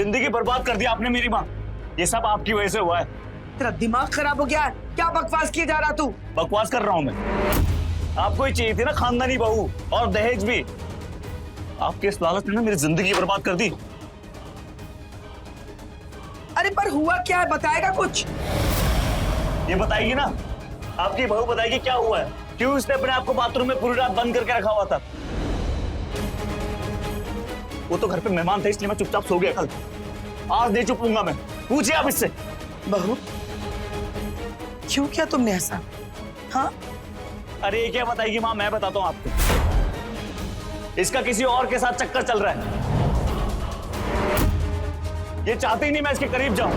जिंदगी बर्बाद कर दी आपने मेरी माँ। ये सब आपकी वजह से हुआ है। तेरा दिमाग खराब हो गया है? क्या बकवास किए जा रहा तू? बकवास कर रहा हूँ मैं। आपको ही चाहिए थी ना खानदानी बहू और दहेज भी। आपके इस लालच ने ना मेरी जिंदगी बर्बाद कर दी। अरे पर हुआ क्या है, बताएगा कुछ? ये बताएगी ना, आपकी बहू बताएगी क्या हुआ है, क्यों इसने अपने आप को बाथरूम में पूरी रात बंद करके रखा हुआ था। वो तो घर पे मेहमान थे इसलिए मैं चुपचाप सो गया कल। आज नहीं चुपूंगा मैं। पूछिए आप इससे। बहू क्यों किया तुमने ऐसा? हाँ अरे ये क्या बताएगी माँ, मैं बताता हूँ आपको। इसका किसी और के साथ चक्कर चल रहा है। ये चाहती ही नहीं मैं इसके करीब जाऊं।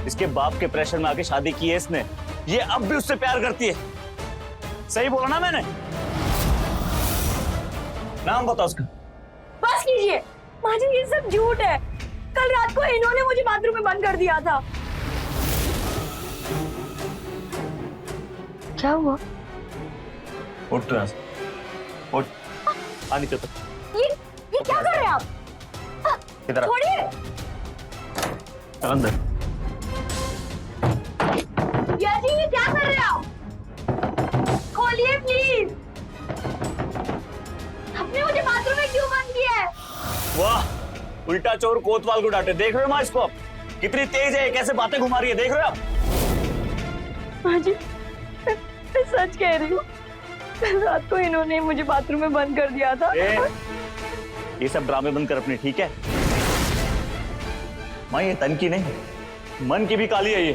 इसके बाप के प्रेशर में आके शादी की है इसने। ये अब भी उससे प्यार करती है। सही बोला ना मैंने? नाम बताओ उसका। बस कीजिए माँ जी, ये सब झूठ है। कल रात को इन्होंने मुझे बाथरूम में बंद कर दिया था। क्या हुआ? उठ तो यहाँ से, उठ। आ नीचे तो। ये क्या कर रहे हैं आप? इधर छोड़िए। अंदर। या जी ये क्या कर रहे हैं आप? खोलिए प्लीज। आपने मुझे बाथरूम में क्यों बंद किया है? वाह, उल्टा चोर कोतवाल को डांटे। देख रहे हो माँ इसको आप? कितनी तेज है, कैसे बातें घुमा रही है, देख रहे हो आप? माँ जी मैं सच कह रही हूँ। कल रात को इन्होंने मुझे बाथरूम में बंद कर दिया था। ये सब ड्रामे बंद कर अपने, ठीक है? माँ ये तन की नहीं, मन की भी काली है ये।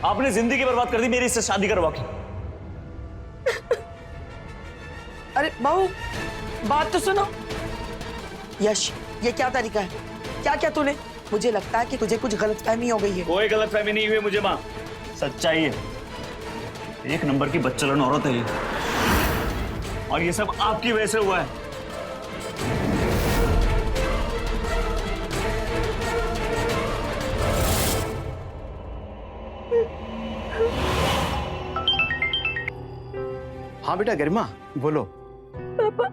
आपने जिंदगी बर्बाद कर दी मेरी इससे शादी करवा के। अरे बहू बात तो सुनो। यश ये क्या तरीका है? क्या क्या तूने? मुझे लगता है कि तुझे कुछ गलतफहमी हो गई है। कोई गलतफहमी नहीं हुई मुझे माँ, सच्चाई है। एक नंबर की बच्चलन औरत है ये, और ये सब आपकी वजह से हुआ है। हाँ बेटा गरिमा बोलो। पापा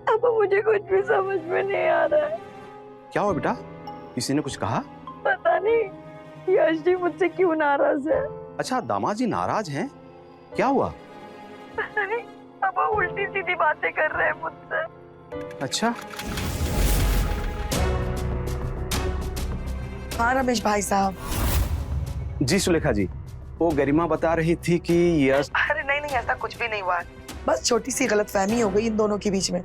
पापा मुझे कुछ भी समझ में नहीं आ रहा है। क्या हुआ बेटा, किसी ने कुछ कहा? पता नहीं यश जी मुझसे क्यों नाराज है। अच्छा दामाद जी नाराज हैं, क्या हुआ? पता नहीं पापा उल्टी सीधी बातें कर रहे हैं मुझसे। अच्छा हाँ रमेश भाई साहब। जी सुलेखा जी, वो गरिमा बता रही थी कि यश। अरे नहीं नहीं ऐसा कुछ भी नहीं हुआ, बस छोटी सी गलतफहमी हो गई इन दोनों के बीच में।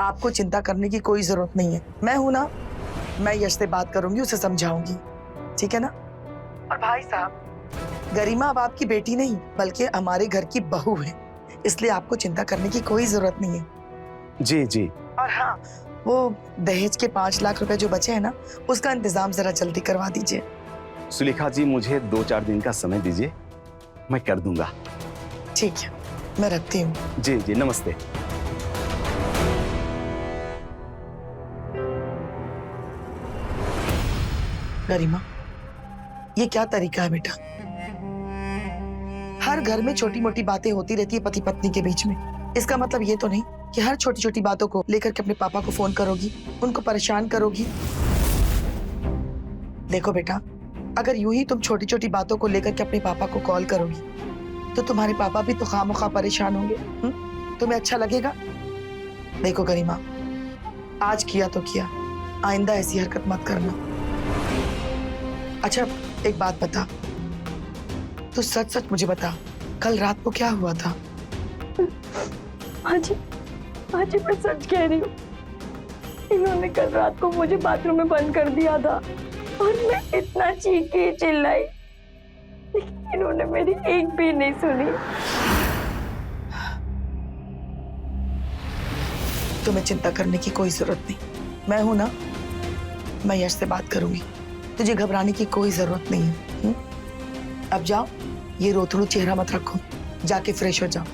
आपको चिंता करने की कोई जरूरत नहीं है, मैं हूं ना। मैं यश से बात करूंगी, उसे समझाऊंगी, ठीक है ना? और भाई साहब गरिमा अब आपकी बेटी नहीं बल्कि हमारे घर की बहू है, इसलिए आपको चिंता करने की कोई जरूरत नहीं है। जी जी। और हाँ वो दहेज के 5 लाख रुपए जो बचे हैं ना, उसका इंतजाम जरा जल्दी करवा दीजिए। सुलेखा जी मुझे 2-4 दिन का समय दीजिए, मैं कर दूंगा। ठीक है मैं रखती हूँ। जी जी नमस्ते। गरिमा ये क्या तरीका है बेटा? हर घर में छोटी मोटी बातें होती रहती है पति पत्नी के बीच में। इसका मतलब ये तो नहीं कि हर छोटी छोटी बातों को लेकर के अपने पापा को फोन करोगी, उनको परेशान करोगी। देखो बेटा, अगर यूं ही तुम छोटी छोटी बातों को लेकर के अपने पापा को कॉल करोगी तो तुम्हारे पापा भी तो खामोखा परेशान होंगे। तुम्हें अच्छा लगेगा? देखो गरिमा, आज किया तो किया, आइंदा ऐसी हरकत मत करना। अच्छा एक बात बता, तू सच सच मुझे बता, कल रात को क्या हुआ था? हाँ जी मैं सच कह रही हूँ। इन्होंने कल रात को मुझे बाथरूम में बंद कर दिया था और मैं इतना चीखी चिल्लाई, लेकिन इन्होंने मेरी एक भी नहीं सुनी। तुम्हें चिंता करने की कोई जरूरत नहीं, मैं हूं ना। मैं यश से बात करूंगी, तुझे घबराने की कोई जरूरत नहीं है। अब जाओ, ये रोतड़ू चेहरा मत रखो, जाके फ्रेश हो जाओ।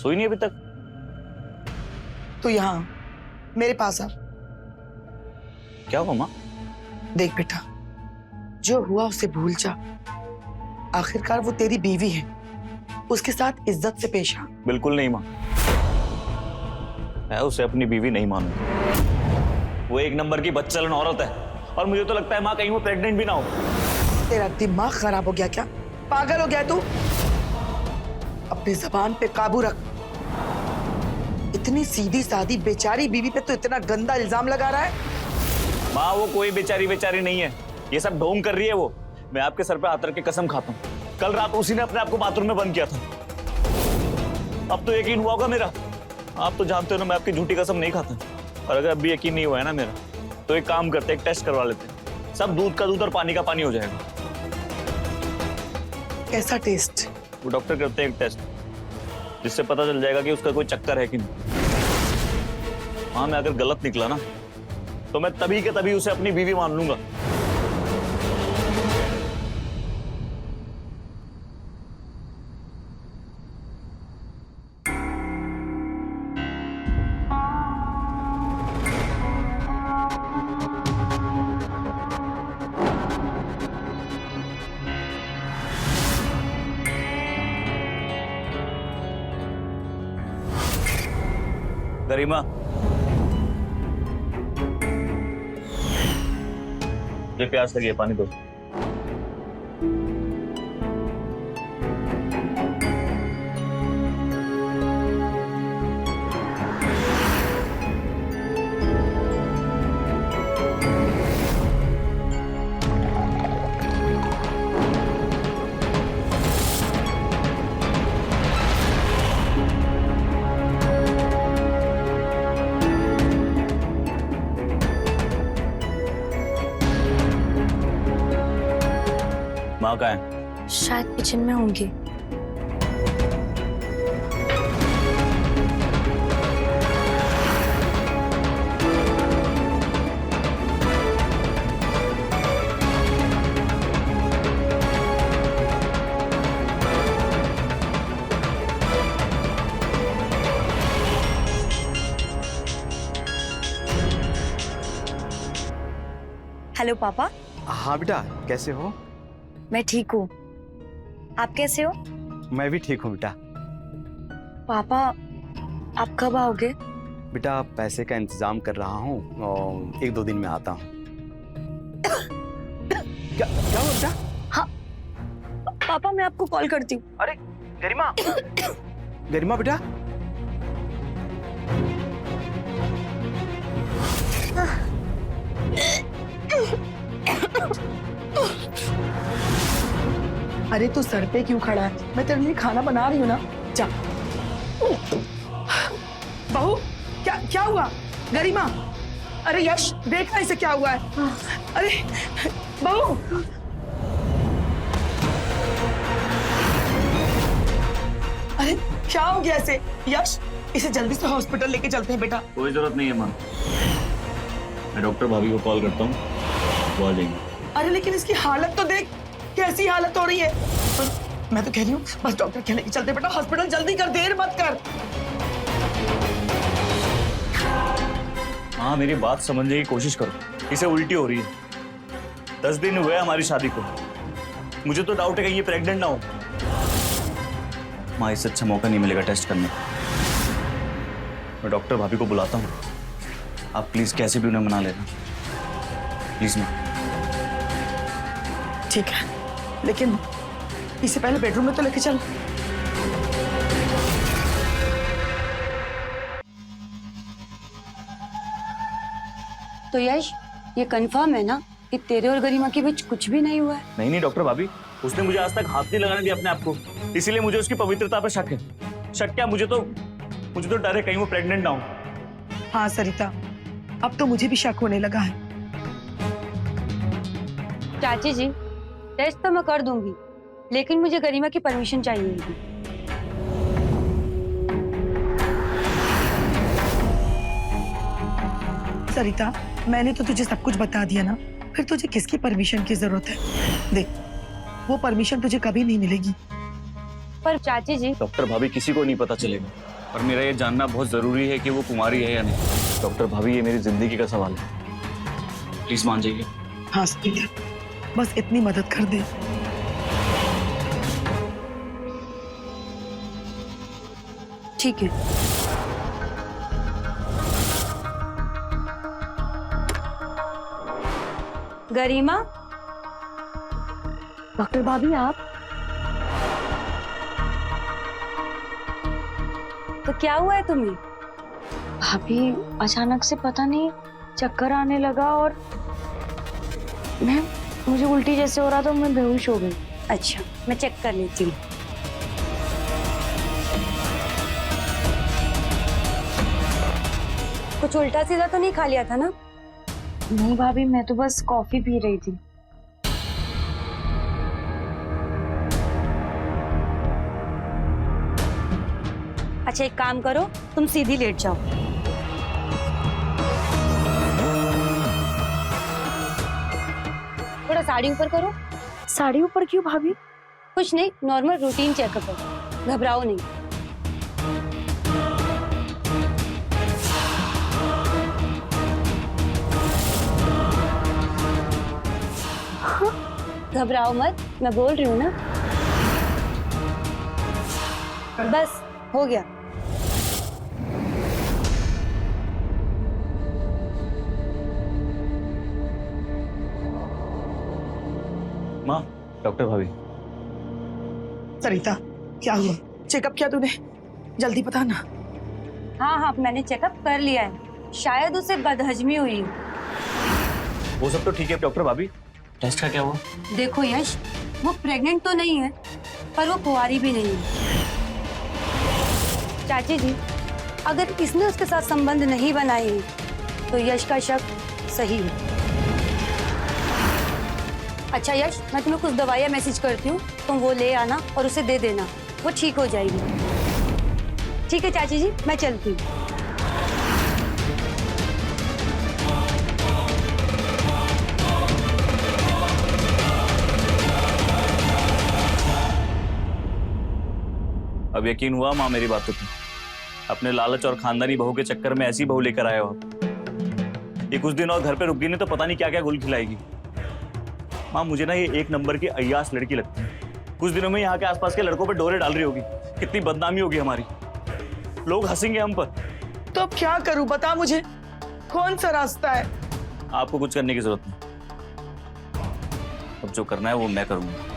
सोई नहीं अभी तक? तो यहाँ मेरे पास आ। क्या हुआ माँ? देख बेटा, जो हुआ उसे भूल जा। आखिरकार वो तेरी बीवी है, उसके साथ इज्जत से पेश आ। बिल्कुल नहीं माँ, मैं उसे अपनी बीवी नहीं मानूंगा। वो एक नंबर की बदचलन औरत है, और मुझे तो लगता है माँ कहीं वो प्रेग्नेंट भी ना हो। तेरा दिमाग खराब हो गया क्या? पागल हो गया तू? अपनी जबान पे काबू रख। इतनी सीधी सादी बेचारी बीवी पे तो इतना गंदा इल्जाम लगा रहा है। माँ वो कोई बेचारी बेचारी नहीं है, ये सब ढोंग कर रही है वो। मैं आपके सर पे हाथ रख के कसम खाता हूँ, कल रात उसी ने अपने आप को बाथरूम में बंद किया था। अब तो यकीन हुआ होगा मेरा। आप तो जानते हो ना मैं आपकी झूठी कसम नहीं खाता, और अगर अब भी यकीन नहीं हुआ है ना मेरा, तो एक काम करते, एक टेस्ट करवा लेते, सब दूध का दूध और पानी का पानी हो जाएगा। कैसा टेस्ट? वो डॉक्टर करते हैं एक टेस्ट, जिससे पता चल जाएगा कि उसका कोई चक्कर है कि नहीं। हाँ, मैं अगर गलत निकला ना, तो मैं तभी के तभी उसे अपनी बीवी मान लूंगा। गरिमा, ये प्यास लगी है, पानी दो। माँ कहाँ है? शायद किचन में होंगी। हेलो पापा। हाँ बेटा, कैसे हो? मैं ठीक हूँ, आप कैसे हो? मैं भी ठीक हूँ बेटा। पापा आप कब आओगे? बेटा पैसे का इंतजाम कर रहा हूँ और 1-2 दिन में आता हूँ। क्या क्या हुआ बेटा? हाँ पापा, मैं आपको कॉल करती हूँ। अरे गरिमा, गरिमा बेटा, अरे तू सर पे क्यों खड़ा है? मैं तेरे लिए खाना बना रही हूँ ना, जा। बहू, क्या क्या हुआ? गरिमा, अरे यश, देखना इसे क्या हुआ है। अरे बहू, अरे क्या हो गया इसे? यश, इसे जल्दी से हॉस्पिटल लेके चलते हैं बेटा। कोई जरूरत नहीं है माँ, मैं डॉक्टर भाभी को कॉल करता हूँ, वो आ जाएंगे। अरे लेकिन इसकी हालत तो देख, कैसी हालत हो रही है। मैं तो कह रही हूँ बस डॉक्टर के लेके चलते बेटा हॉस्पिटल, जल्दी कर, देर मत कर। हाँ, मेरी बात समझने की कोशिश करो, इसे उल्टी हो रही है। 10 दिन हुए हमारी शादी को, मुझे तो डाउट है कि ये प्रेग्नेंट ना हो। माँ, इससे अच्छा मौका नहीं मिलेगा टेस्ट करने का। मैं डॉक्टर भाभी को बुलाता हूँ, आप प्लीज कैसे भी उन्हें मना लेना, प्लीज ना। ठीक है, लेकिन इसे पहले बेडरूम में तो लेके चल। तो यश, ये कंफर्म है ना कि तेरे और गरिमा के बीच कुछ भी नहीं हुआ है? नहीं नहीं डॉक्टर भाभी, उसने मुझे आज तक हाथ नहीं लगाने दिया अपने आप को, इसीलिए मुझे उसकी पवित्रता पर शक है। शक क्या, मुझे तो डर है कहीं वो प्रेग्नेंट ना हो। हाँ सरिता, अब तो मुझे भी शक होने लगा है। चाची जी, टेस्ट तो मैं कर दूंगी, लेकिन मुझे गरिमा की परमिशन चाहिए होगी। सरिता, मैंने तो तुझे सब कुछ बता दिया ना, फिर तुझे किसकी परमिशन की जरूरत है? देख, वो परमिशन तुझे कभी नहीं मिलेगी। पर चाची जी, डॉक्टर भाभी, किसी को नहीं पता चलेगा, और मेरा ये जानना बहुत जरूरी है कि वो कुमारी है या नहीं। डॉक्टर भाभी, ये मेरी जिंदगी का सवाल है, प्लीज मान जाइए। हाँ सरिता, बस इतनी मदद कर दे। ठीक है। गरिमा, डॉक्टर भाभी आप? तो क्या हुआ है तुम्हें? भाभी अचानक से पता नहीं चक्कर आने लगा और मुझे उल्टी जैसे हो रहा था, मैं बेहोश हो गई। अच्छा, मैं चेक कर लेती हूँ। कुछ उल्टा सीधा तो नहीं खा लिया था ना? नहीं भाभी, मैं तो बस कॉफी पी रही थी। अच्छा, एक काम करो, तुम सीधी लेट जाओ। थोड़ा साड़ी ऊपर करो। साड़ी ऊपर क्यों भाभी? कुछ नहीं, नॉर्मल रूटीन चेकअप है, घबराओ नहीं। घबराओ मत, मैं बोल रही हूँ ना। बस हो गया। माँ, डॉक्टर भाभी। सरिता, क्या हुआ? चेकअप किया तूने? जल्दी बता ना। हाँ हाँ, मैंने चेकअप कर लिया है, शायद उसे बदहजमी हुई है। वो सब तो ठीक है डॉक्टर भाभी, टेस्ट का क्या हुआ? देखो यश, वो प्रेग्नेंट तो नहीं है, पर वो कुंवारी भी नहीं है। चाची जी, अगर इसने उसके साथ संबंध नहीं बनाए हैं, तो यश का शक सही है। अच्छा यश, मैं तुम्हें कुछ दवाइयाँ मैसेज करती हूँ, तुम वो ले आना और उसे दे देना, वो ठीक हो जाएगी। ठीक है चाची जी, मैं चलती हूँ। अब यकीन हुआ माँ मेरी बातों पे? अपने लालच और खानदानी बहू के चक्कर में ऐसी बहू लेकर आए हो आप। ये कुछ दिन और घर पे रुक गई नहीं तो पता नहीं क्या क्या गुल खिलाएगी। माँ, मुझे ना ये एक नंबर की अय्यास लड़की लगती है। कुछ दिनों में यहाँ के आसपास के लड़कों पे डोरे डाल रही होगी, कितनी बदनामी होगी हमारी, लोग हंसेंगे हम पर। तो अब क्या करूं, बता मुझे, कौन सा रास्ता है? आपको कुछ करने की जरूरत नहीं, अब जो करना है वो मैं करूंगा।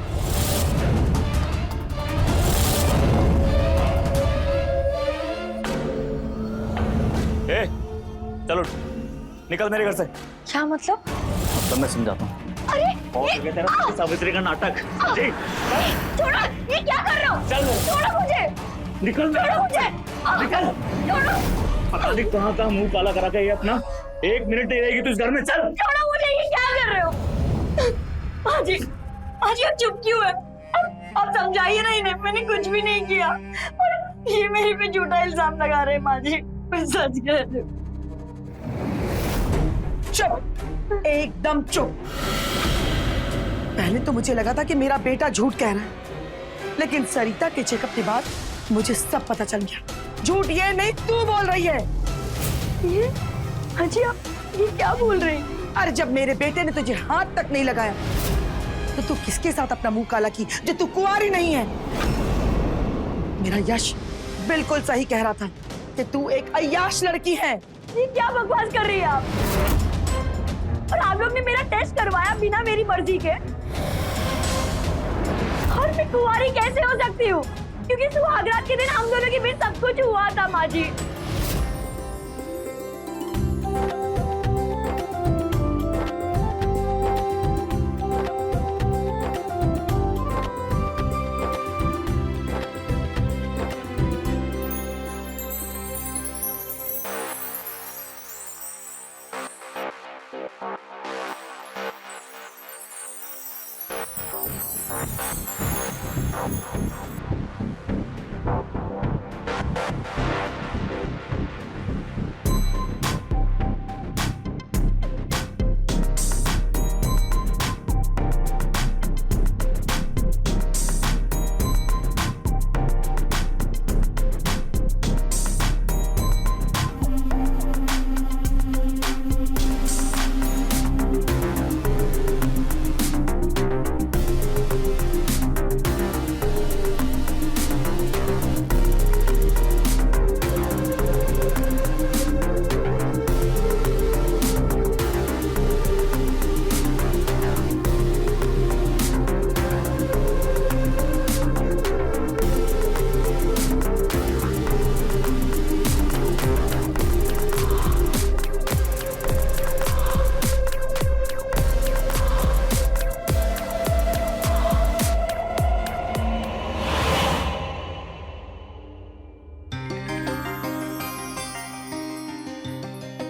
ए, चलो निकल मेरे घर से। क्या मतलब? अब तो मैं समझाता हूँ। अरे तेरा सावित्री का नाटक। जी छोड़ो, ये क्या कर रहे हो? चल छोड़ो मुझे, निकल, छोड़ो मुझे, निकल। छोड़ो, पता नहीं कहाँ का मुंह काला करा के ये अपना, एक मिनट नहीं रहेगी तू इस घर में। चल छोड़ो मुझे, ये क्या कर रहे हो? माजी, अब चुप क्यों है? अब समझाइए ना इन्हें, मैंने कुछ भी नहीं किया और ये मेरे पे झूठा इल्जाम लगा रहे हैं। माजी, मैं सच कह रही हूँ। चुप, एकदम चुप। पहले तो मुझे लगा था कि मेरा बेटा झूठ कह रहा है, लेकिन सरिता के चेकअप के बाद मुझे सब पता चल गया। झूठ ये नहीं, तू बोल रही है। ये हाजी, आप ये क्या बोल रहे हैं? अरे जब मेरे बेटे ने तुझे हाथ तक नहीं लगाया तो तू किसके साथ अपना मुंह काला की जो तू कुंवारी नहीं है? मेरा यश बिल्कुल सही कह रहा था कि तू एक अय्याश लड़की है। ये क्या बकवास कर रही है आप? और आप लोग ने मेरा टेस्ट करवाया बिना मेरी मर्जी के, और मैं कुंवारी कैसे हो सकती हूँ? क्योंकि सुहागरात के दिन हम दोनों के बीच सब कुछ हुआ था माँ जी।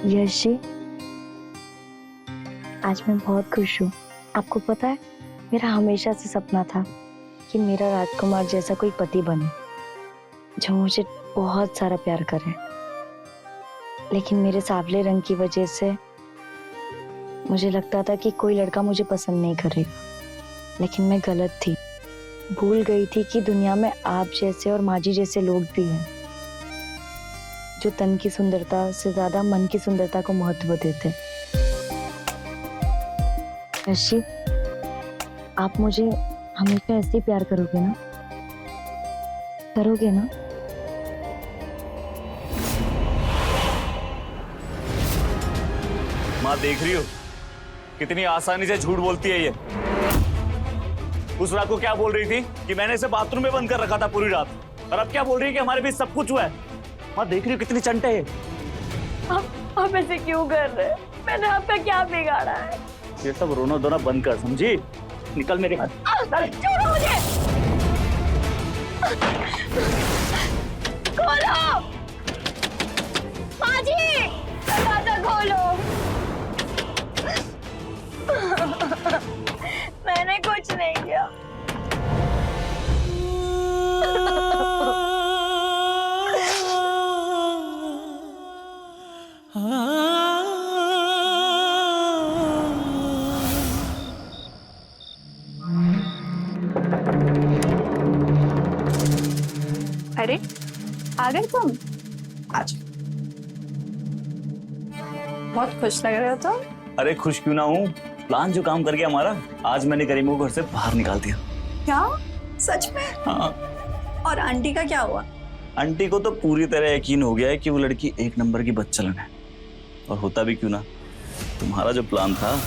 यश जी, आज मैं बहुत खुश हूँ। आपको पता है, मेरा हमेशा से सपना था कि मेरा राजकुमार जैसा कोई पति बने जो मुझे बहुत सारा प्यार करे। लेकिन मेरे सांवले रंग की वजह से मुझे लगता था कि कोई लड़का मुझे पसंद नहीं करेगा, लेकिन मैं गलत थी। भूल गई थी कि दुनिया में आप जैसे और माजी जैसे लोग भी हैं जो तन की सुंदरता से ज्यादा मन की सुंदरता को महत्व देते। यशी, आप मुझे हमेशा ऐसे ही प्यार करोगे ना? करोगे ना? माँ देख रही हो कितनी आसानी से झूठ बोलती है ये। उस रात को क्या बोल रही थी कि मैंने इसे बाथरूम में बंद कर रखा था पूरी रात, और अब क्या बोल रही है कि हमारे बीच सब कुछ हुआ है। माँ देख रही हो कितनी चंटे है। आप ऐसे क्यों कर रहे हैं? मैंने आपका क्या बिगाड़ा है? ये सब रोना धोना बंद कर, समझी? निकल मेरे हाथ। छोड़ो मुझे। खोलो माजी, दरवाजा खोलो। मैंने कुछ नहीं किया। अरे आ गए तुम? आज बहुत खुश लग रहे हो तुम। अरे खुश क्यों ना हूँ, प्लान जो काम कर गया हमारा, आज मैंने करीम को घर से बाहर निकाल दिया। क्या सच में? हाँ। और आंटी का क्या हुआ? आंटी को तो पूरी तरह यकीन हो गया है कि वो लड़की एक नंबर की बदचलन है, और होता भी क्यों ना, तुम्हारा जो प्लान था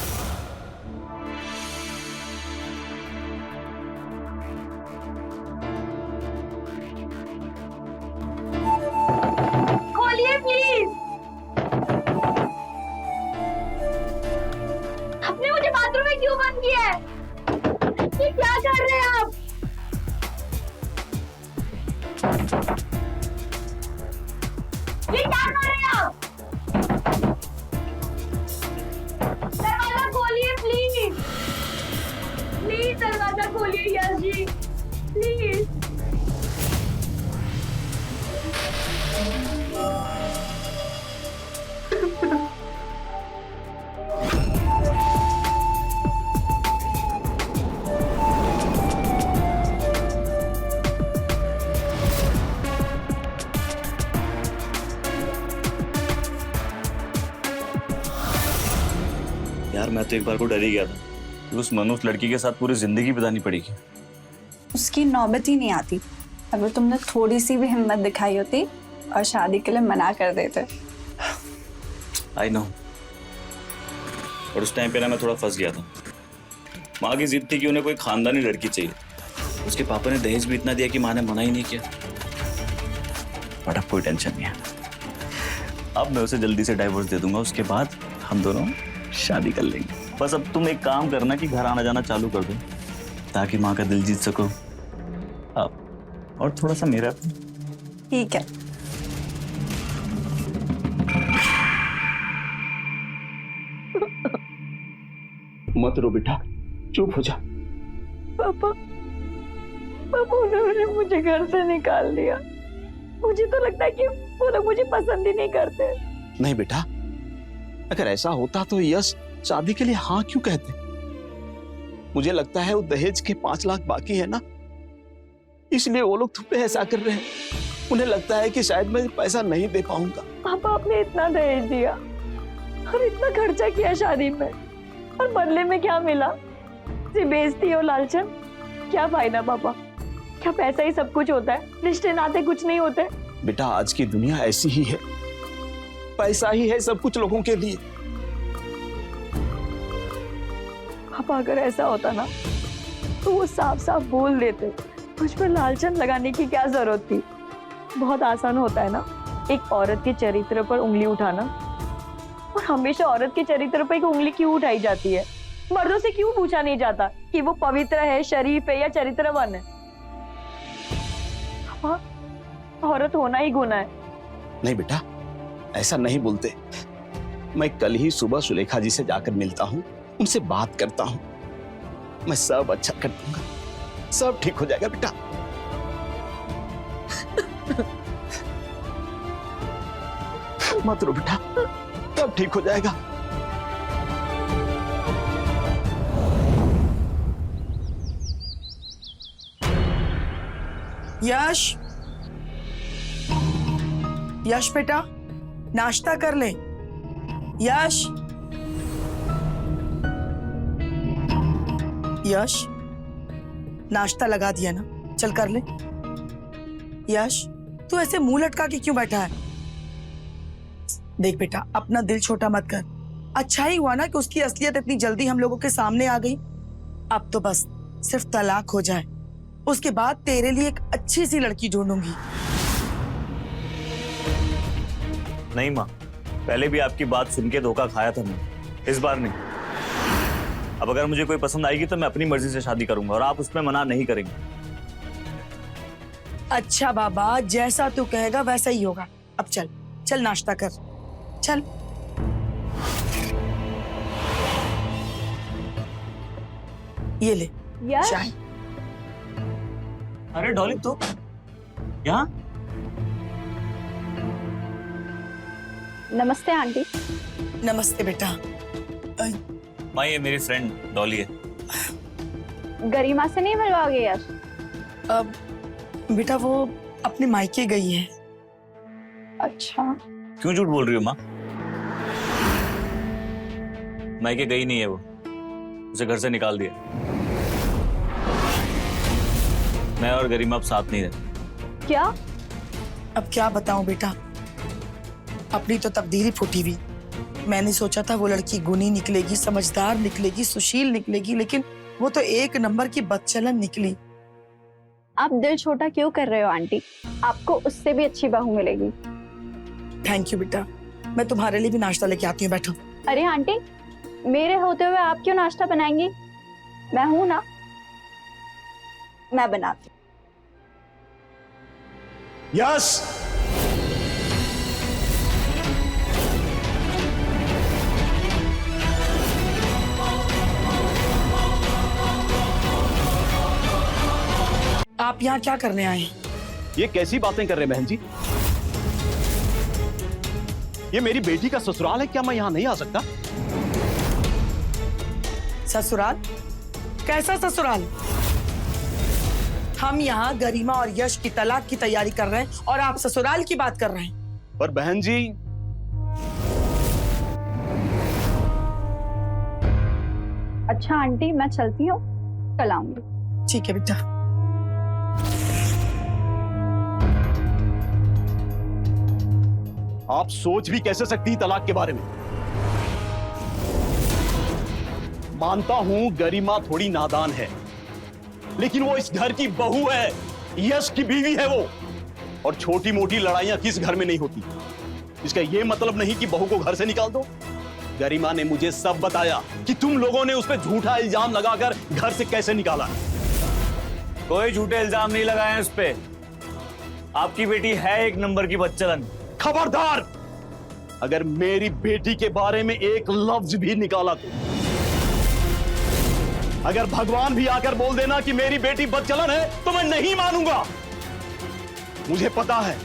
खोलिए प्लीज। आपने मुझे बाथरूम में क्यों बंद किया है? ये क्या कर रहे हैं आप? ये क्या कर रहे हैं आप? दरवाजा खोलिए प्लीज। प्लीज दरवाजा खोलिए यश जी, प्लीज। यार मैं तो एक बार को डर ही गया था कि उस मनुष्य लड़की के साथ पूरी जिंदगी बितानी पड़ेगी। उसकी नौबत ही नहीं आती। अगर तुमने थोड़ी सी भी हिम्मत दिखाई होती और शादी के लिए मना कर देते। आई नो, और उस टाइम पे ना मैं थोड़ा फंस गया था। माँ की जिद थी कि उन्हें कोई खानदानी लड़की चाहिए। उसके पापा ने दहेज भी इतना दिया कि माँ ने मना ही नहीं किया। बट अब कोई टेंशन नहीं है, अब मैं उसे जल्दी से डाइवोर्स दे दूंगा, उसके बाद हम दोनों शादी कर लेंगे। बस अब तुम एक काम करना कि घर आना जाना चालू कर दो ताकि माँ का दिल जीत सको अब, और थोड़ा सा मेरा। ठीक है। मत रो बेटा, चुप हो जा। पापा, पापा उन्होंने मुझे घर से निकाल दिया। मुझे तो लगता है कि वो लोग मुझे पसंद ही नहीं करते। नहीं बेटा, अगर ऐसा होता तो यश शादी के लिए हाँ क्यों कहते? मुझे लगता है वो दहेज के 5 लाख बाकी है ना, इसलिए वो लोग तुम पे ऐसा कर रहे हैं। उन्हें लगता है कि शायद मैं पैसा नहीं दे पाऊंगा। पापा आपने इतना दहेज दिया और इतना खर्चा किया शादी में, और बदले में क्या मिला? सिर्फ बेइज्जती और लालचन। क्या फायदा पापा? क्या पैसा ही सब कुछ होता है? रिश्ते नाते कुछ नहीं होते? बेटा आज की दुनिया ऐसी ही है, पैसा ही है सब कुछ लोगों के लिए। पापा अगर ऐसा होता ना तो वो साफ साफ बोल देते। मुझ पर लालचन लगाने की क्या जरूरत थी? बहुत आसान होता है ना एक औरत के चरित्र पर उंगली उठाना, और हमेशा औरत के चरित्र पर एक उंगली क्यों उठाई जाती है? मर्दों से क्यों पूछा नहीं जाता कि वो पवित्र है, शरीफ है या चरित्रवान है? पापा औरत होना ही गुनाह है। नहीं बेटा, ऐसा नहीं बोलते। मैं कल ही सुबह सुलेखा जी से जाकर मिलता हूँ, उनसे बात करता हूँ। मैं सब अच्छा कर दूंगा, सब ठीक हो जाएगा बेटा। मत रो बेटा, सब ठीक हो जाएगा। यश, यश बेटा, नाश्ता कर ले। यश, यश, नाश्ता लगा दिया ना, चल कर ले। यश, तू ऐसे मुंह लटका के क्यों बैठा है? देख बेटा, अपना दिल छोटा मत कर। अच्छा ही हुआ ना कि उसकी असलियत इतनी जल्दी हम लोगों के सामने आ गई। अब तो बस सिर्फ तलाक हो जाए, उसके बाद तेरे लिए एक अच्छी सी लड़की ढूंढूंगी। नहीं माँ, पहले भी आपकी बात सुन के धोखा खाया था मैं, इस बार नहीं। अब अगर मुझे कोई पसंद आएगी तो मैं अपनी मर्जी से शादी करूंगा और आप उसमें मना नहीं करेंगे। अच्छा बाबा, जैसा तू कहेगा वैसा ही होगा। अब चल चल नाश्ता कर, चल। ये ले यश, चाय। अरे डॉली, तो यहाँ? नमस्ते आंटी। नमस्ते बेटा। माँ, ये मेरी फ्रेंड डॉली है। गरिमा से नहीं मिलवाओगे यश? अब बेटा वो अपने मायके गई है। अच्छा, क्यों झूठ बोल रही हो माँ? मायके गई नहीं है वो, उसे घर से निकाल दिया। मैं और गरिमा अब साथ नहीं रहते। क्या? अब क्या बताऊं बेटा, अपनी तो तकदीर ही फूटी हुई। मैंने सोचा था वो लड़की गुणी निकलेगी, समझदार निकलेगी, सुशील निकलेगी, लेकिन वो तो एक नंबर की बदचलन निकली। आप दिल छोटा क्यों कर रहे हो आंटी? आपको उससे भी अच्छी बहू मिलेगी। थैंक यू बेटा, मैं तुम्हारे लिए भी नाश्ता लेके आती हूँ, बैठो। अरे आंटी, मेरे होते हुए आप क्यों नाश्ता बनाएंगी? मैं हूं ना, मैं बनाती। यस, आप यहाँ क्या करने आए हैं? ये कैसी बातें कर रहे हैं बहन जी? ये मेरी बेटी का ससुराल है, क्या मैं यहाँ नहीं आ सकता? ससुराल? कैसा ससुराल? हम यहाँ गरिमा और यश की तलाक की तैयारी कर रहे हैं और आप ससुराल की बात कर रहे हैं। पर बहन जी, अच्छा आंटी, मैं चलती हूँ, कल आऊंगी। ठीक है बेटा। आप सोच भी कैसे सकती तलाक के बारे में? मानता हूं गरिमा थोड़ी नादान है, लेकिन वो इस घर की बहू है, यश की बीवी है वो। और छोटी मोटी लड़ाइयां किस घर में नहीं होती। इसका ये मतलब नहीं कि बहू को घर से निकाल दो। गरिमा ने मुझे सब बताया कि तुम लोगों ने उस पर झूठा इल्जाम लगाकर घर से कैसे निकाला। कोई झूठे इल्जाम नहीं लगाए हैं उस पे। आपकी बेटी है एक नंबर की बदचलन। खबरदार, अगर मेरी बेटी के बारे में एक लफ्ज भी निकाला तो, अगर भगवान भी आकर बोल देना कि मेरी बेटी बदचलन है, तो मैं नहीं मानूंगा। मुझे पता है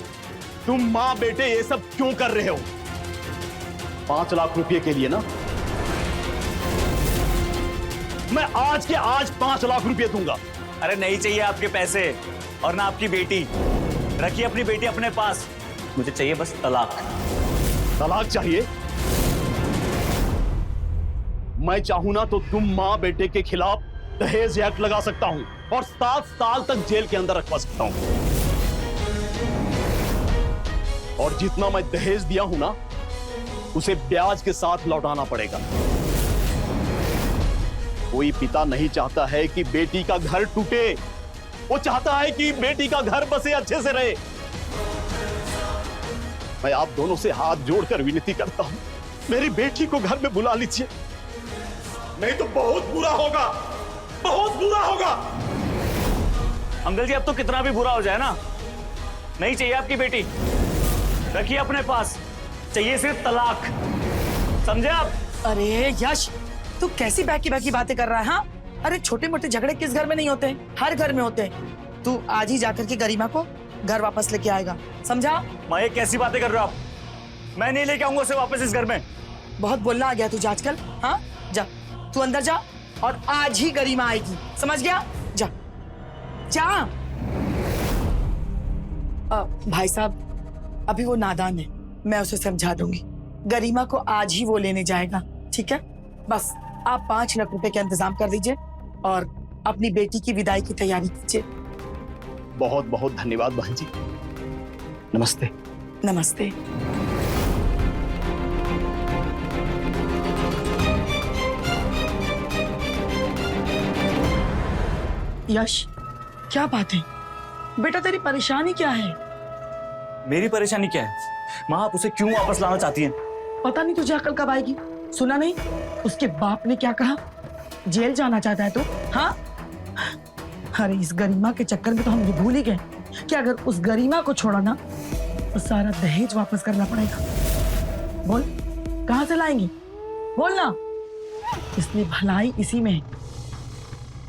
तुम मां बेटे ये सब क्यों कर रहे हो। 5 लाख रुपए के लिए ना, मैं आज के आज 5 लाख रुपए दूंगा। अरे नहीं चाहिए आपके पैसे और ना आपकी बेटी। रखिए अपनी बेटी अपने पास, मुझे चाहिए बस तलाक। तलाक चाहिए? मैं चाहूं ना तो तुम मां बेटे के खिलाफ दहेज एक्ट लगा सकता हूं और 7 साल तक जेल के अंदर रखवा सकता हूं। और जितना मैं दहेज दिया हूं ना, उसे ब्याज के साथ लौटाना पड़ेगा। कोई पिता नहीं चाहता है कि बेटी का घर टूटे, वो चाहता है कि बेटी का घर बसे अच्छे से रहे। मैं आप दोनों से हाथ जोड़कर विनती करता हूं, मेरी बेटी को घर में बुला लीजिए, नहीं तो बहुत बुरा होगा, बहुत बुरा होगा। अंकल जी, अब तो कितना भी बुरा हो जाए ना, नहीं चाहिए आपकी बेटी। रखिए अपने पास, चाहिए सिर्फ तलाक। समझे आप? अरे यश, तू कैसी बैकी बैकी बातें कर रहा है? हाँ, अरे छोटे मोटे झगड़े किस घर में नहीं होते हैं? हर घर में होते हैं। तू आज ही जाकर के गरिमा को घर वापस लेके आएगा, समझा? माँ ये कैसी बातें कर रहे हो आप? मैं नहीं लेके आऊंगा उसे वापस इस घर में। बहुत बोलना आ गया तुझे आजकल। हाँ, जा तू अंदर जा और आज ही गरिमा आएगी, समझ गया? जा जा। भाई साहब, अभी वो नादान है, मैं उसे समझा दूंगी। गरिमा को आज ही वो लेने जाएगा, ठीक है? बस आप 5 लाख रुपए का इंतजाम कर दीजिए और अपनी बेटी की विदाई की तैयारी कीजिए। बहुत बहुत धन्यवाद बहन जी। नमस्ते। नमस्ते। यश, क्या बात है बेटा, तेरी परेशानी क्या है? मेरी परेशानी क्या है माँ? आप उसे क्यों वापस लाना चाहती हैं? पता नहीं तुझे अकल कब आएगी। सुना नहीं उसके बाप ने क्या कहा? जेल जाना चाहता है तू? हाँ, अरे इस गरिमा के चक्कर में तो हम ये भूल ही गए कि अगर उस गरिमा को छोड़ा ना तो सारा दहेज वापस करना पड़ेगा। बोल, कहाँ से लाएंगे? बोल ना। इसलिए भलाई इसी में है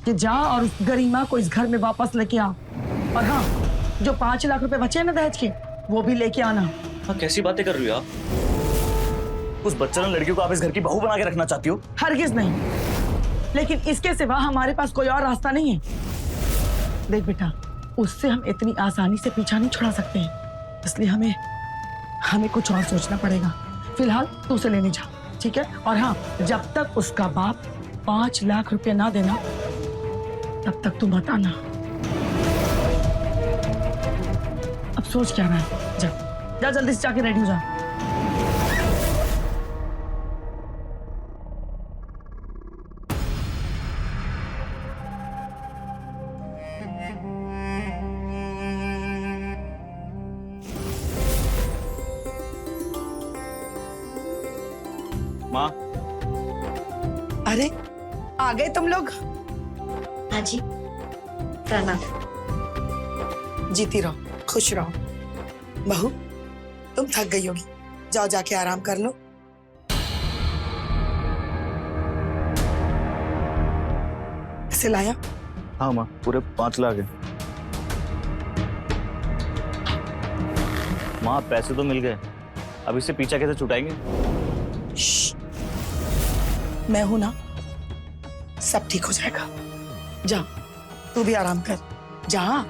कि जा और उस गरिमा को इस घर में वापस लेके आ। और हाँ, जो 5 लाख रुपए बचे हैं ना दहेज के, वो भी लेके आना। हाँ, कैसी बातें कर रही हो आप? उस बच्चन लड़की को आप इस घर की बहू बना के रखना चाहती हो? हरगिज नहीं, लेकिन इसके सिवा हमारे पास कोई और रास्ता नहीं है। देख बेटा, उससे हम इतनी आसानी से पीछा नहीं छुड़ा सकते हैं, इसलिए हमें कुछ और सोचना पड़ेगा। फिलहाल तू उसे लेने जा, ठीक है? और हाँ, जब तक उसका बाप 5 लाख रुपए ना देना तब तक तू मत आना। अब सोच क्या रहा है? जा जा, जल्दी से जाके रेडी हो जा। माँ, अरे आ गए तुम लोग? हाँ जी, प्रणाम। जीती रहो, खुश रहो। बहू, तुम थक गई होगी, जाओ जाके आराम कर लो। कैसे लाया? हाँ माँ, पूरे 5 लाख है। माँ पैसे तो मिल गए, अब इससे पीछा कैसे छुटाएंगे? मैं हूं ना, सब ठीक हो जाएगा। जा, तू भी आराम कर, जा।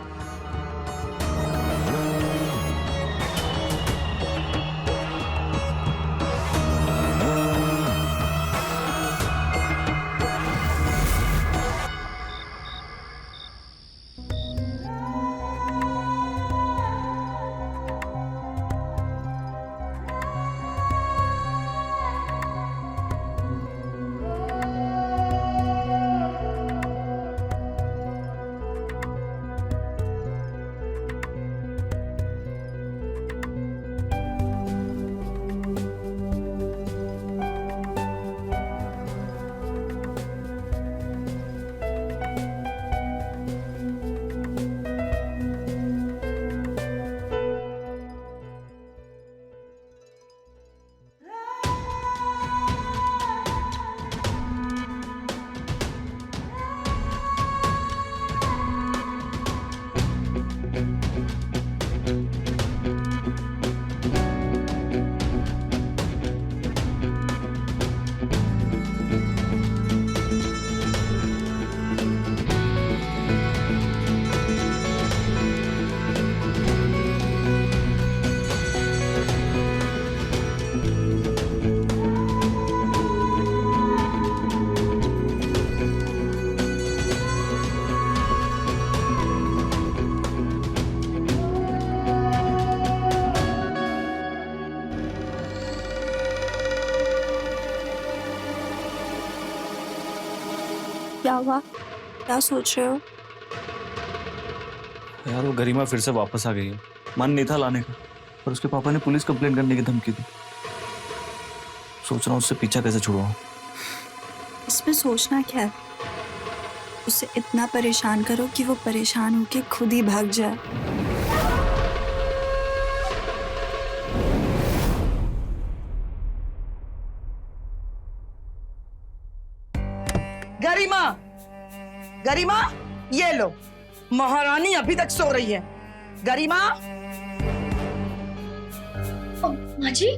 क्या हुआ? क्या सोच रहे हो? यार वो गरिमा फिर से वापस आ गई है। मन नहीं था लाने का, पर उसके पापा ने पुलिस कंप्लेन करने की धमकी दी। सोच रहा हूँ उससे पीछा कैसे छुड़वाऊं। इसमें सोचना क्या है? उसे इतना परेशान करो कि वो परेशान होके खुद ही भाग जाए। गरिमा, गरिमा, ये लो, महारानी अभी तक सो रही है। गरिमा, माँ जी,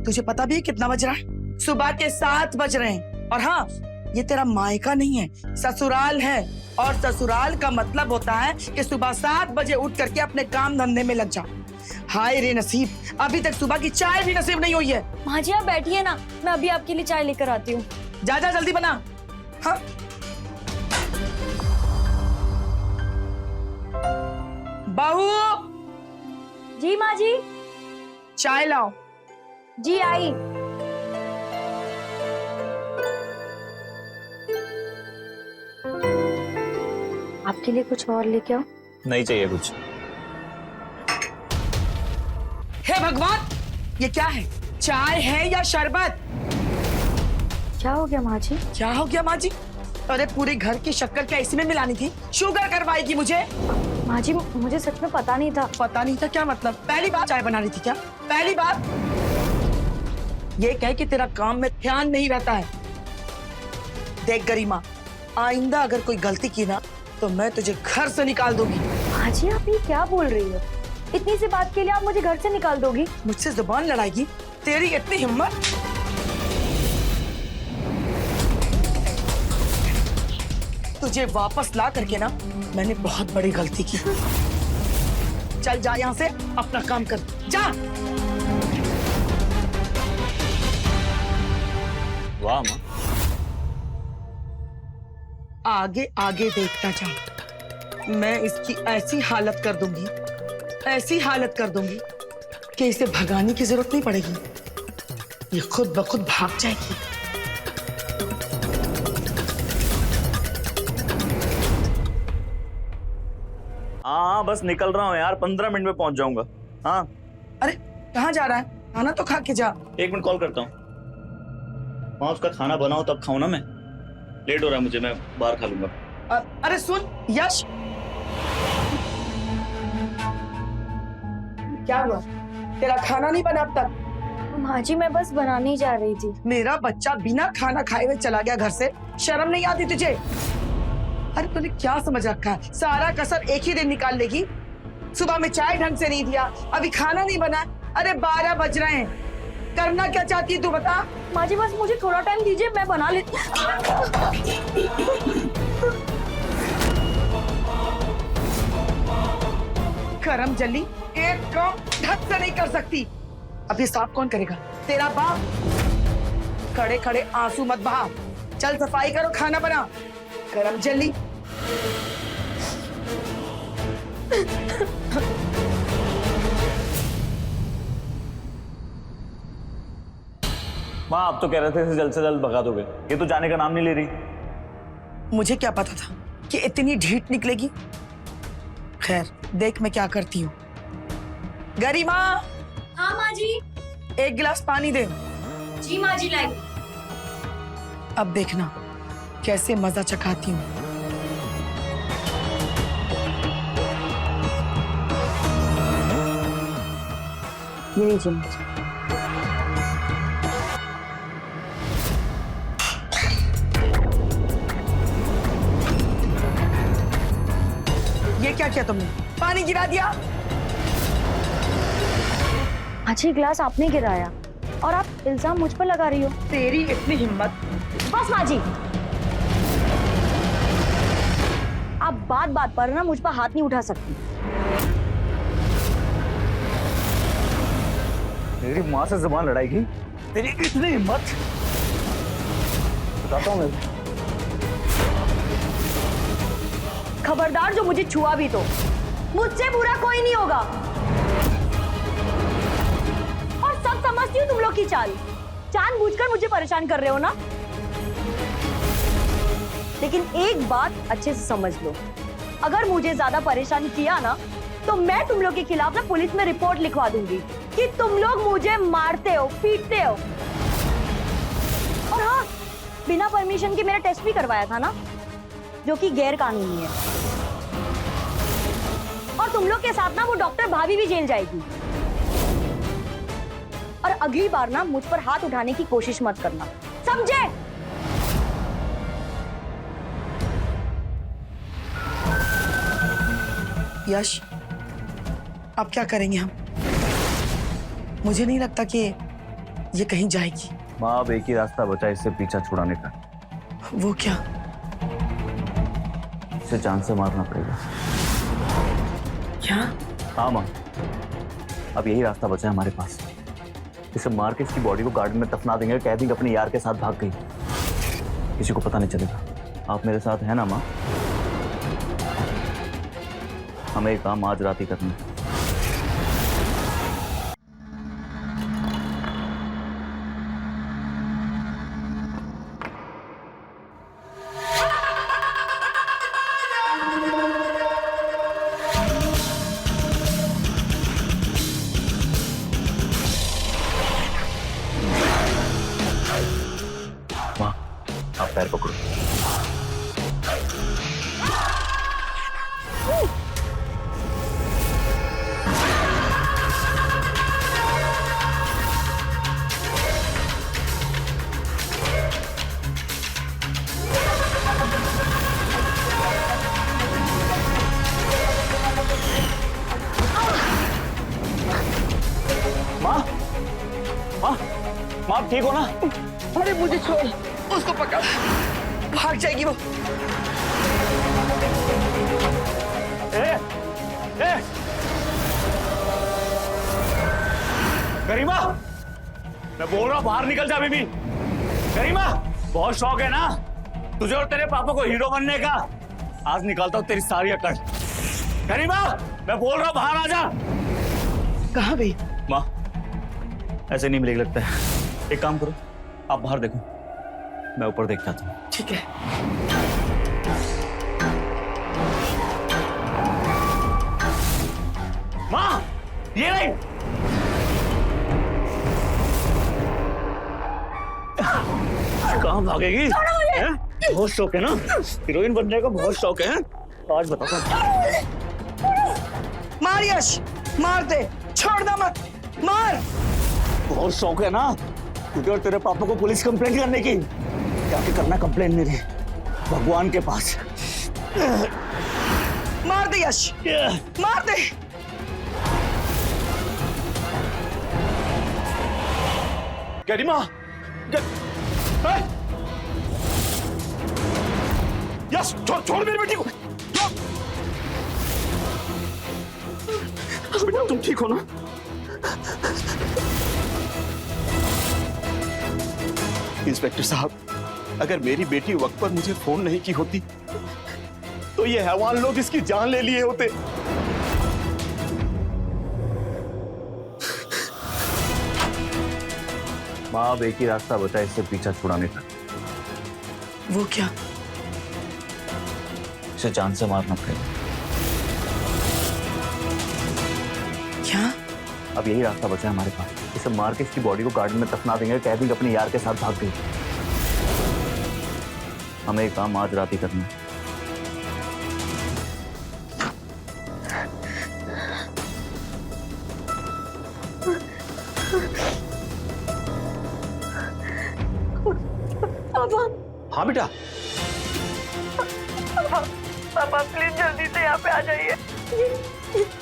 तुझे पता भी है कितना बज रहा है? सुबह के 7 बज रहे हैं। और हाँ, ये तेरा मायका नहीं है, ससुराल है। और ससुराल का मतलब होता है कि सुबह 7 बजे उठ करके अपने काम धंधे में लग जाओ। हाय रे नसीब, अभी तक सुबह की चाय भी नसीब नहीं हुई है। माँ जी आप बैठिए ना, मैं अभी आपके लिए चाय लेकर आती हूँ। जा जा जल्दी बना। हाँ, बहू, जी माँ जी। चाय लाओ। जी आई। आपके लिए कुछ और लेके आओ? नहीं चाहिए कुछ। हे भगवान, ये क्या है? चाय है या शरबत? क्या हो गया माँ जी? क्या हो गया माँ जी? अरे पूरे घर की शक्कर क्या इसी में मिलानी थी? शुगर करवाएगी मुझे? माँ जी मुझे सच में पता नहीं था। पता नहीं था क्या मतलब? पहली बार चाय बना रही थी क्या? पहली बार? ये कह कि तेरा काम में ध्यान नहीं रहता है। देख गरिमा, आइंदा अगर कोई गलती की ना तो मैं तुझे घर से निकाल दूंगी। माँ जी आप ये क्या बोल रही हो? इतनी सी बात के लिए आप मुझे घर से निकाल दोगी? मुझसे जुबान लड़ाएगी? तेरी इतनी हिम्मत? तुझे वापस ला करके ना मैंने बहुत बड़ी गलती की। चल जा यहाँ से, अपना काम कर जा। वाह माँ, आगे आगे देखता जा, मैं इसकी ऐसी हालत कर दूंगी, ऐसी हालत कर दूंगी कि इसे भगाने की जरूरत नहीं पड़ेगी, ये खुद ब खुद भाग जाएगी। हाँ बस निकल रहा हूँ यार, 15 मिनट में पहुंच जाऊंगा। हाँ अरे कहाँ जा रहा है? खाना तो खा के जा। 1 मिनट कॉल करता हूँ। वहाँ उसका खाना बनाओ तब खाऊं ना मैं। लेट हो रहा है मुझे, मैं बाहर खा लूंगा। अरे सुन यश, क्या हुआ? तेरा खाना नहीं बना अब तक? माँ जी मैं बस बनाने ही जा रही थी। मेरा बच्चा बिना खाना खाए हुए चला गया घर से, शर्म नहीं आती तुझे? अरे तूने क्या समझ रखा है? सारा कसर एक ही दिन निकाल लेगी। सुबह में चाय ढंग से नहीं दिया, अभी खाना नहीं बना। अरे 12 बज रहे हैं, करना क्या चाहती है तू बता? माँ जी बस मुझे थोड़ा टाइम दीजिए, मैं बना लेती। करम जल्दी, एक काम ढंग से नहीं कर सकती। अब ये साफ कौन करेगा? तेरा बाप। खड़े खड़े आंसू मत बहा, चल सफाई करो, खाना बना। करम जल्दी। माँ आप तो कह रहे थे इसे जल्द से जल्द भगा दोगे, ये तो जाने का नाम नहीं ले रही। मुझे क्या पता था कि इतनी ढीठ निकलेगी। खैर देख मैं क्या करती हूँ। गरिमा, हाँ माँ जी। 1 गिलास पानी दे। जी माँ जी लाई। अब देखना कैसे मजा चखाती हूँ। ये लीजिए माँ जी। ये क्या किया तुमने? पानी गिरा दिया। अच्छी ग्लास आपने गिराया और आप इल्जाम मुझ पर लगा रही हो। तेरी इतनी हिम्मत? बस माँ जी, आप बात बात पर ना मुझ पर हाथ नहीं उठा सकती। मेरी माँ से जुबान लड़ाएगी? तेरी इतनी हिम्मत? बताता हूँ मैं। खबरदार, जो मुझे छुआ भी तो मुझसे बुरा कोई नहीं होगा। और सब समझती हूँ तुम लोग की चाल, जानबूझकर मुझे परेशान कर रहे हो ना। लेकिन एक बात अच्छे से समझ लो, अगर मुझे ज्यादा परेशान किया ना तो मैं तुम लोग के खिलाफ ना पुलिस में रिपोर्ट लिखवा दूंगी कि तुम लोग मुझे मारते हो, पीटते हो। और हाँ, बिना परमिशन के मेरा टेस्ट भी करवाया था ना, जो कि गैर कानूनी है। और तुम लोग के साथ ना वो डॉक्टर भाभी भी जेल जाएगी। और अगली बार ना मुझ पर हाथ उठाने की कोशिश मत करना, समझे? यश, अब क्या करेंगे हम? मुझे नहीं लगता कि ये कहीं जाएगी। माँ, अब एक ही रास्ता बचा इससे पीछा छुड़ाने का। वो क्या? इसे जान से मारना पड़ेगा। क्या? हाँ माँ, अब यही रास्ता बचा है हमारे पास। इसे मार के इसकी बॉडी को गार्डन में दफना देंगे, कह देंगे अपने यार के साथ भाग गई, किसी को पता नहीं चलेगा। आप मेरे साथ हैं ना माँ? हमें ये काम आज रात ही करना है। माँ, आप पैर पकड़ो। माँ, माँ, माँ आप ठीक हो ना? अरे मुझे छोड़, उसको पकड़, भाग जाएगी वो। ए, गरिमा, मैं बोल रहा हूँ बाहर निकल जा बेबी। गरिमा, बहुत शौक है ना तुझे और तेरे पापा को हीरो बनने का? आज निकालता हूँ तेरी सारी अकड़। गरिमा, मैं बोल रहा हूँ बाहर आ जा। कहाँ गई? माँ, ऐसे नहीं मिलेगा लगता है। एक काम करो, आप बाहर देखो, मैं ऊपर देखता हूँ। ठीक है। माँ, ये नहीं। कहाँ भागेगी? हैं? बहुत शौक है ना, हीरोइन बनने का बहुत शौक है। आज बताता हूँ। मार यश, मार दे, छोड़ना मत, मार। बहुत शौक है ना तुझे और तेरे पापा को पुलिस कंप्लेंट करने की? जाके करना कंप्लेंट मेरी भगवान के पास। मार दे यश, मार दे। गरिमा, यस, छोड़ मेरी बेटी को। बेटा तुम ठीक हो ना? इंस्पेक्टर साहब, अगर मेरी बेटी वक्त पर मुझे फोन नहीं की होती तो ये हैवान लोग इसकी जान ले लिए होते। माँ, अब एक ही रास्ता बचा इससे पीछा छुड़ाने का। वो क्या? इसे जान से मारना पड़ेगा। क्या? अब यही रास्ता बचा है हमारे पास। इसे मार के इसकी बॉडी को गार्डन में दफना देंगे, कह देंगे अपने यार के साथ भाग गई। हमें ये काम आज रात ही करना है। हाँ बेटा, पापा प्लीज जल्दी से यहाँ पे आ जाइए।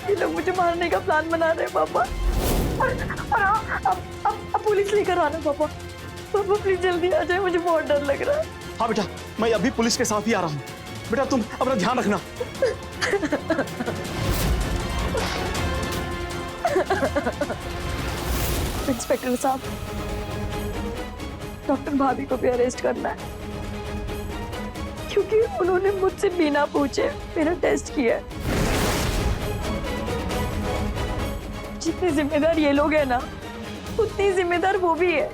ये लोग मुझे मारने का प्लान बना रहे हैं पापा। और अब पुलिस लेकर आना पापा। पापा प्लीज जल्दी आ जाए, मुझे बहुत डर लग रहा है। हाँ बेटा, मैं अभी पुलिस के साथ ही आ रहा हूँ। बेटा तुम अपना ध्यान रखना। इंस्पेक्टर साहब, डॉक्टर भाभी को भी अरेस्ट करना है क्योंकि उन्होंने मुझसे बिना पूछे मेरा टेस्ट किया है। जितने जिम्मेदार ये लोग हैं ना, उतनी जिम्मेदार वो भी है।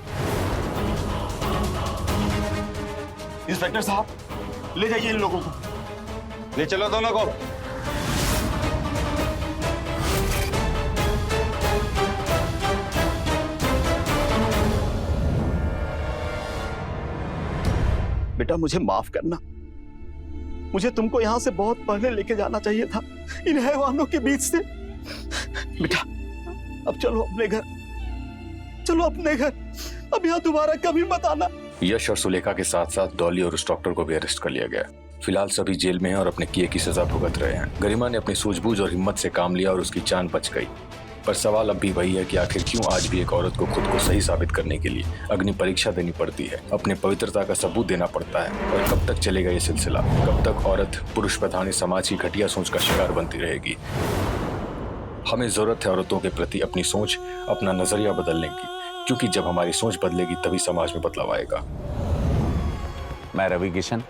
इंस्पेक्टर साहब, ले जाइए इन लोगों को, ले चलो दोनों को। बेटा मुझे माफ करना, मुझे तुमको यहां से बहुत पहले लेके जाना चाहिए था, इन हैवानों के बीच से। बेटा अब चलो अपने घर, चलो अपने घर, अब यहाँ दोबारा कभी मत आना। यश और सुलेखा के साथ साथ डॉली और उस डॉक्टर को भी अरेस्ट कर लिया गया। फिलहाल सभी जेल में हैं और अपने किए की सजा भुगत रहे हैं। गरिमा ने अपनी सूझबूझ और हिम्मत से काम लिया और उसकी जान बच गई। पर सवाल अब भी वही है कि आखिर क्यों आज भी एक औरत को खुद को सही साबित करने के लिए अग्नि परीक्षा देनी पड़ती है, अपने पवित्रता का सबूत देना पड़ता है। और कब तक चलेगा ये सिलसिला? कब तक औरत पुरुष प्रधानी समाज की घटिया सोच का शिकार बनती रहेगी? हमें जरूरत है औरतों के प्रति अपनी सोच, अपना नजरिया बदलने की, क्योंकि जब हमारी सोच बदलेगी तभी समाज में बदलाव आएगा। मैं रवि किशन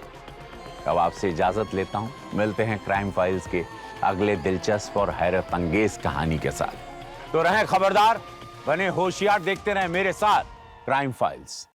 अब आपसे इजाजत लेता हूं। मिलते हैं क्राइम फाइल्स के अगले दिलचस्प और हैरत अंगेज कहानी के साथ। तो रहें खबरदार, बने होशियार, देखते रहें मेरे साथ क्राइम फाइल्स।